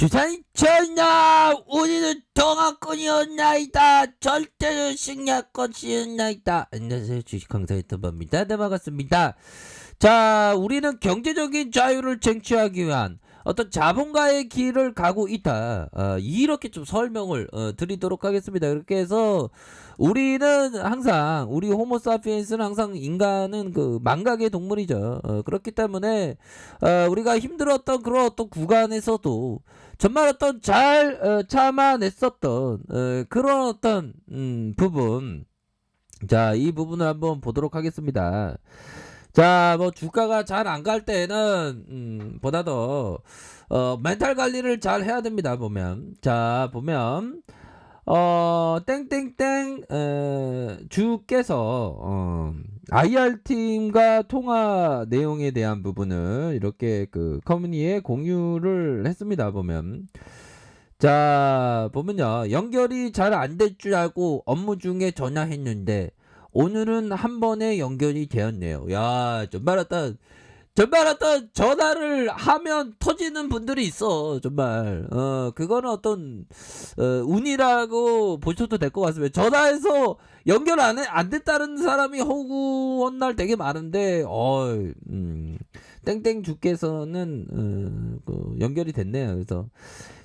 주사위 전하 우리는 동학권이었나이다. 절대로 승리할 것이었나이다. 안녕하세요, 주식강사 유튜버입니다. 네, 반갑습니다. 자, 우리는 경제적인 자유를 쟁취하기 위한 어떤 자본가의 길을 가고 있다. 이렇게 좀 설명을 드리도록 하겠습니다. 이렇게 해서 우리는 항상, 우리 호모사피엔스는 항상 인간은 그 망각의 동물이죠. 그렇기 때문에 우리가 힘들었던 그런 어떤 구간에서도 정말 어떤 잘 참아냈었던 그런 어떤 부분. 자, 이 부분을 한번 보도록 하겠습니다. 자, 뭐 주가가 잘 안 갈 때는 보다 더 멘탈 관리를 잘 해야 됩니다. 보면, 자, 보면 땡땡땡 주께서 IR 팀과 통화 내용에 대한 부분을 이렇게 그 커뮤니에 공유를 했습니다. 보면, 자, 보면요, 연결이 잘 안 될 줄 알고 업무 중에 전화했는데 오늘은 한 번에 연결이 되었네요. 야, 정말 어떤 전화를 하면 터지는 분들이 있어. 정말 그거는 어떤 운이라고 보셔도 될 것 같습니다. 전화해서 연결 안 됐다는 사람이 허구한 날 되게 많은데 땡땡 주께서는 그 연결이 됐네요. 그래서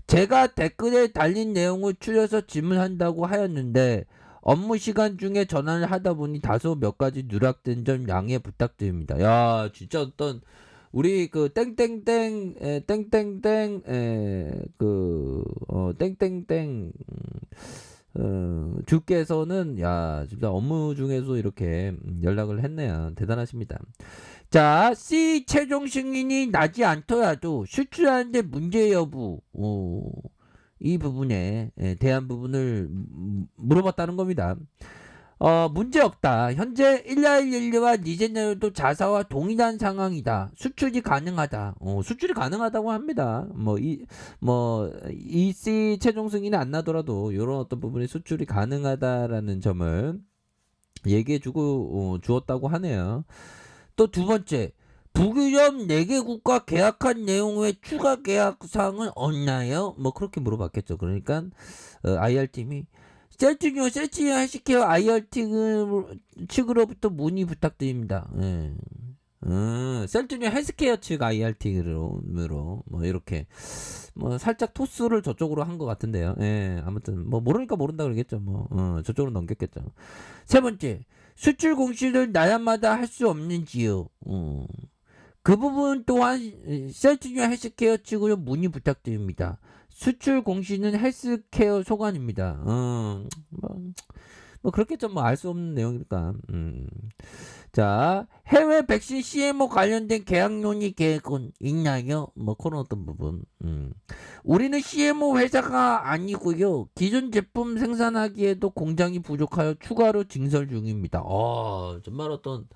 제가 댓글에 달린 내용을 추려서 질문한다고 하였는데 업무 시간 중에 전화를 하다 보니 다소 몇 가지 누락된 점 양해 부탁드립니다. 야, 진짜 어떤 우리 그 땡땡땡 땡땡땡 땡땡땡 주께서는 야, 진짜 업무 중에서 이렇게 연락을 했네요. 대단하십니다. 자, C 최종 승인이 나지 않더라도 수출하는데 문제 여부 이 부분에 대한 부분을 물어봤다는 겁니다. 문제 없다. 현재 19112와 니젠네어도 자사와 동일한 상황이다. 수출이 가능하다. 수출이 가능하다고 합니다. EC 최종 승인이 안 나더라도 이런 어떤 부분이 수출이 가능하다라는 점을 얘기해주고 주었다고 하네요. 또 두 번째, 북유럽 4개국과 계약한 내용 외 추가 계약 사항은 없나요? 뭐 그렇게 물어봤겠죠. 그러니까 IR팀이 셀트리온 헬스케어 IR팀 측으로부터 문의 부탁드립니다. 예. 셀트리온 헬스케어 측 IR팀으로 뭐 이렇게 뭐 살짝 토스를 저쪽으로 한 것 같은데요. 예, 아무튼 뭐 모르니까 모른다 그러겠죠. 뭐 저쪽으로 넘겼겠죠. 세 번째, 수출 공시를 나라마다 할 수 없는지요? 그 부분 또한 셀트리온 헬스케어 측으로 문의 부탁드립니다. 수출 공시는 헬스케어 소관입니다. 뭐 그렇겠죠. 뭐 알 수 없는 내용이니까. 자, 해외 백신 CMO 관련된 계약론이 계획은 있나요? 뭐 그런 어떤 부분. 우리는 CMO 회사가 아니고요. 기존 제품 생산하기에도 공장이 부족하여 추가로 증설 중입니다. 정말 어떤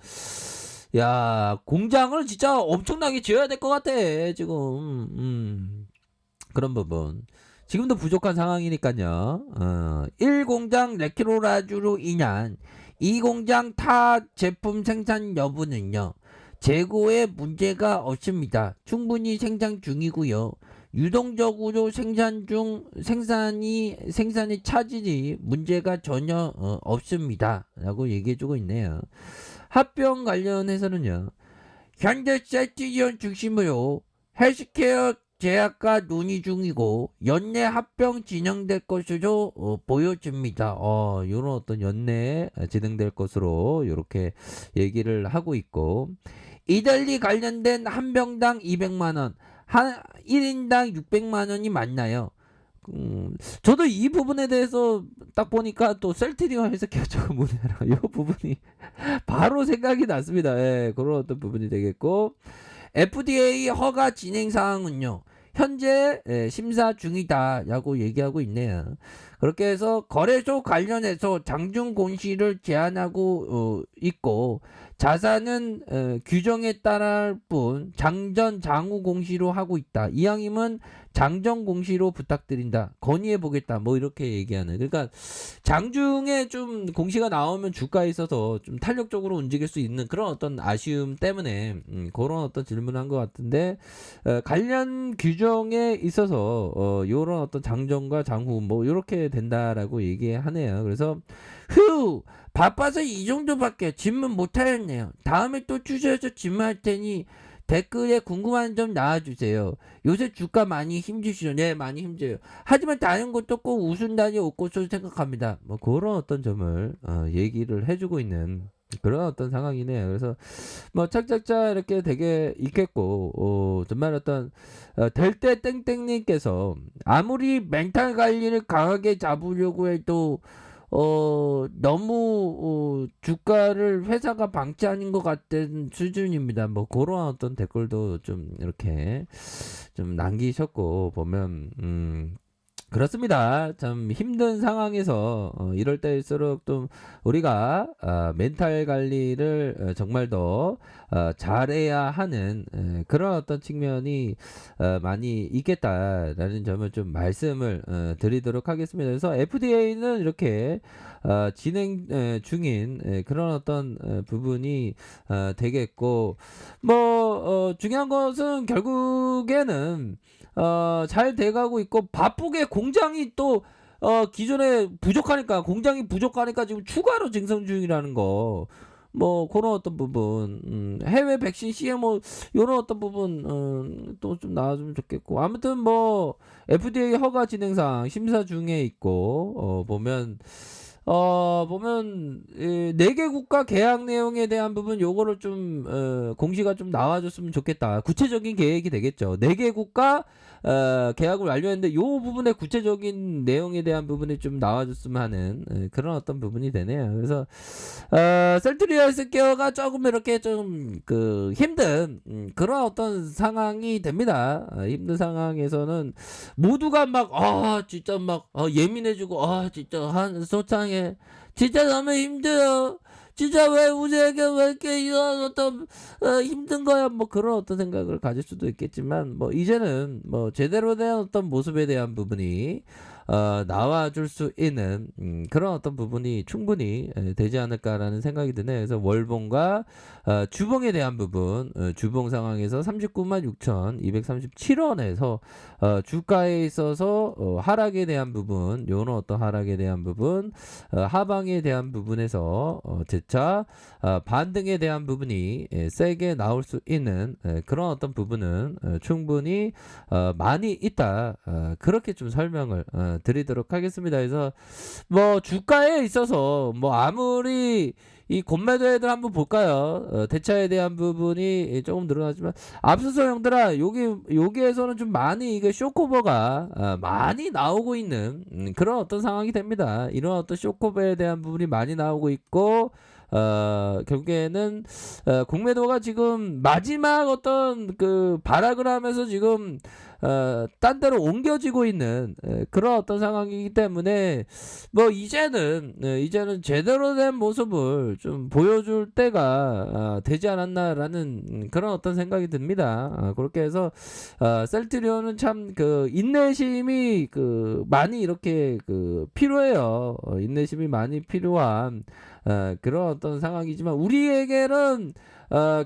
야, 공장을 진짜 엄청나게 지어야 될 것 같아. 지금 그런 부분. 지금도 부족한 상황이니까요. 1공장 레키로라주로 인한 2공장 타 제품 생산 여부는요, 재고에 문제가 없습니다. 충분히 생산 중이고요. 유동적으로 생산의 차질이 문제가 전혀 없습니다. 라고 얘기해주고 있네요. 합병 관련해서는요, 현재 셀트리온 중심으로 헬스케어 제약과 논의 중이고 연내 합병 진행될 것으로 보여집니다. 이런 어떤 연내에 진행될 것으로 이렇게 얘기를 하고 있고, 이달리 관련된 한 병당 200만 원, 한 1인당 600만 원이 맞나요? 저도 이 부분에 대해서 딱 보니까 또 셀트리온 헬스케어 쪽 문제라 이 부분이 바로 생각이 났습니다. 예, 그런 어떤 부분이 되겠고, FDA 허가 진행 사항은요, 현재 심사 중이다 라고 얘기하고 있네요. 그렇게 해서 거래소 관련해서 장중 공시를 제한하고 있고, 자산은 규정에 따를 뿐 장전 장후 공시로 하고 있다. 이왕이면 장전 공시로 부탁드린다. 건의해 보겠다. 뭐 이렇게 얘기하는. 그러니까 장중에 좀 공시가 나오면 주가에 있어서 좀 탄력적으로 움직일 수 있는 그런 어떤 아쉬움 때문에 그런 어떤 질문을 한 것 같은데, 관련 규정에 있어서 요런 어떤 장전과 장후 뭐 이렇게 된다라고 얘기하네요. 그래서 바빠서 이 정도밖에 질문 못하였네요. 다음에 또 주셔서 질문할 테니 댓글에 궁금한 점 나와주세요. 요새 주가 많이 힘드시죠? 네, 많이 힘들어요. 하지만 다른 것도 꼭 웃음단이 올 것으로 생각합니다. 뭐 그런 어떤 점을 얘기를 해주고 있는 그런 어떤 상황이네요. 그래서 뭐 착착착 이렇게 되게 있겠고, 정말 어떤 될 때 땡땡님께서 아무리 멘탈 관리를 강하게 잡으려고 해도 너무 주가를 회사가 방치하는 것 같은 수준입니다. 뭐 그런 어떤 댓글도 좀 이렇게 좀 남기셨고 보면 그렇습니다. 참 힘든 상황에서 이럴 때일수록 좀 우리가 멘탈 관리를 정말 더 잘해야 하는 그런 어떤 측면이 많이 있겠다라는 점을 좀 말씀을 드리도록 하겠습니다. 그래서 FDA는 이렇게 진행 중인 그런 어떤 부분이 되겠고, 뭐 중요한 것은 결국에는 잘 돼가고 있고, 바쁘게 공장이 또 기존에 부족하니까, 공장이 부족하니까 지금 추가로 증설 중이라는 거. 뭐 그런 어떤 부분, 해외 백신 CMO 요런 어떤 부분 또 좀 나와주면 좋겠고, 아무튼 뭐 FDA 허가 진행상 심사 중에 있고, 보면 4개 국가 계약 내용에 대한 부분 요거를 좀 공시가 좀 나와줬으면 좋겠다. 구체적인 계획이 되겠죠. 4개 국가 계약을 완료했는데 요 부분의 구체적인 내용에 대한 부분이 좀 나와줬으면 하는 그런 어떤 부분이 되네요. 그래서 셀트리온 헬스케어가 조금 이렇게 좀 그 힘든 그런 어떤 상황이 됩니다. 힘든 상황에서는 모두가 막 진짜 막 예민해지고, 진짜 한 소창에 진짜 너무 힘들어. 진짜 왜 우리에게 왜 이렇게 이런 어떤 힘든 거야, 뭐 그런 어떤 생각을 가질 수도 있겠지만, 뭐 이제는 뭐 제대로 된 어떤 모습에 대한 부분이 나와줄 수 있는 그런 어떤 부분이 충분히 되지 않을까라는 생각이 드네요. 그래서 월봉과 주봉에 대한 부분, 주봉 상황에서 39만 6,237원에서 주가에 있어서 하락에 대한 부분, 요런 어떤 하락에 대한 부분, 하방에 대한 부분에서 재차 반등에 대한 부분이 세게 나올 수 있는 그런 어떤 부분은 충분히 많이 있다. 그렇게 좀 설명을 드리도록 하겠습니다. 그래서 뭐 주가에 있어서 뭐 아무리 이 곤매도애들 한번 볼까요? 대차에 대한 부분이 조금 늘어나지만, 앞서서 형들아 여기에서는 좀 많이 이게 쇼커버가 많이 나오고 있는 그런 어떤 상황이 됩니다. 이런 어떤 쇼커버에 대한 부분이 많이 나오고 있고, 결국에는 공매도가 지금 마지막 어떤 그 발악을 하면서 지금 딴 데로 옮겨지고 있는 그런 어떤 상황이기 때문에, 뭐 이제는 제대로 된 모습을 좀 보여줄 때가 되지 않았나라는 그런 어떤 생각이 듭니다. 그렇게 해서 셀트리온은 참 그 인내심이 그 많이 이렇게 그 필요해요. 인내심이 많이 필요한 그런 어떤 상황이지만, 우리에게는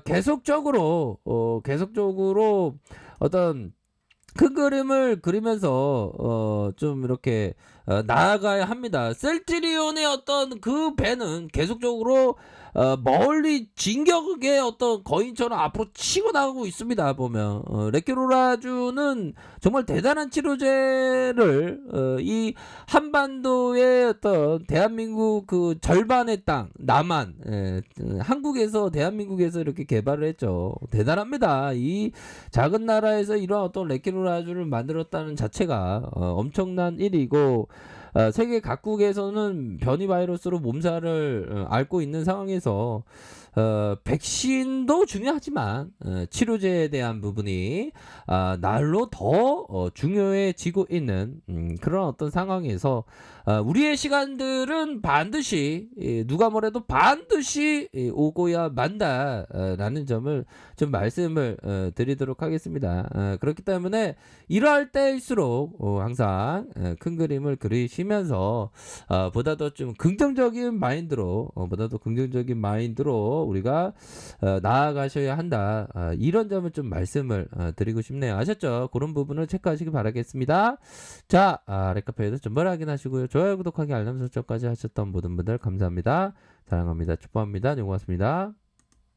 계속적으로 어떤 큰 그림을 그리면서 좀 이렇게 나아가야 합니다. 셀트리온의 어떤 그 배는 계속적으로 멀리 진격의 어떤 거인처럼 앞으로 치고 나가고 있습니다. 보면 레케로라주는 정말 대단한 치료제를 이 한반도의 어떤 대한민국 그 절반의 땅 남한, 한국에서 대한민국에서 이렇게 개발을 했죠. 대단합니다. 이 작은 나라에서 이런 어떤 레케로라주를 만들었다는 자체가 엄청난 일이고, 세계 각국에서는 변이 바이러스로 몸살을 앓고 있는 상황에서 백신도 중요하지만 치료제에 대한 부분이 날로 더 중요해지고 있는 그런 어떤 상황에서 우리의 시간들은 반드시 누가 뭐래도 반드시 오고야 만다라는 점을 좀 말씀을 드리도록 하겠습니다. 그렇기 때문에 이러할 때일수록 항상 큰 그림을 그리시면서 보다 더 좀 긍정적인 마인드로 우리가 나아가셔야 한다. 이런 점을 좀 말씀을 드리고 싶네요. 아셨죠? 그런 부분을 체크하시기 바라겠습니다. 자, 렉카페에도 좀 확인하시고요. 좋아요, 구독하기, 알람 설정까지 하셨던 모든 분들 감사합니다. 사랑합니다. 축복합니다. 네, 고맙습니다.